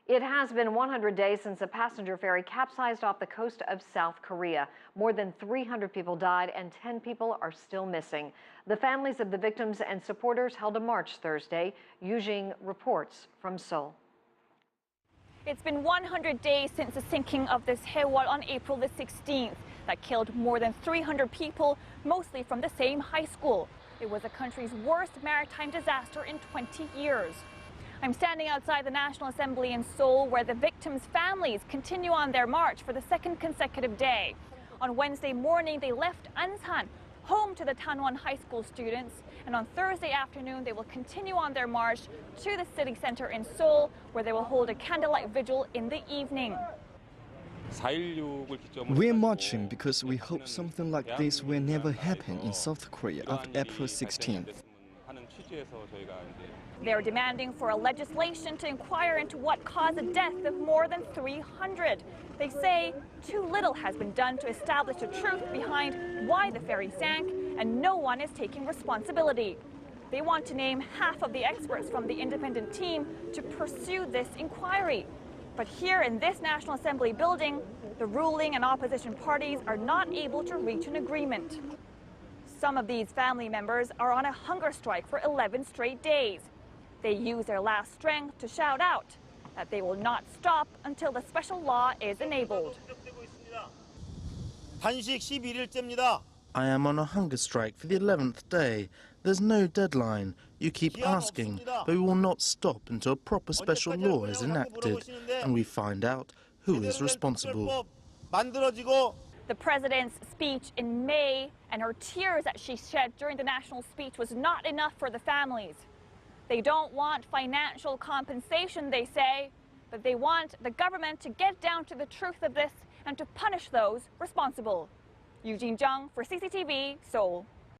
It has been 100 days since a passenger ferry capsized off the coast of South Korea. More than 300 people died and 10 people are still missing. The families of the victims and supporters held a march Thursday. Yu-Jean reports from Seoul. It's been 100 days since the sinking of the Sewol on April the 16th that killed more than 300 people, mostly from the same high school. It was the country's worst maritime disaster in 20 years. I'm standing outside the National Assembly in Seoul, where the victims' families continue on their march for the second consecutive day. On Wednesday morning, they left Ansan, home to the Tanwon High School students, and on Thursday afternoon, they will continue on their march to the city center in Seoul, where they will hold a candlelight vigil in the evening. We're marching because we hope something like this will never happen in South Korea after April 16th. They're demanding for a legislation to inquire into what caused the death of more than 300. They say too little has been done to establish the truth behind why the ferry sank, and no one is taking responsibility. They want to name half of the experts from the independent team to pursue this inquiry. But here in this National Assembly building, the ruling and opposition parties are not able to reach an agreement. Some of these family members are on a hunger strike for 11 straight days. They use their last strength to shout out that they will not stop until the special law is enabled. I am on a hunger strike for the 11th day. There's no deadline. You keep asking, but we will not stop until a proper special law is enacted and we find out who is responsible. The president's speech in May and her tears that she shed during the national speech was not enough for the families. They don't want financial compensation, they say, but they want the government to get down to the truth of this and to punish those responsible. Yu-Jean Jung for CCTV, Seoul.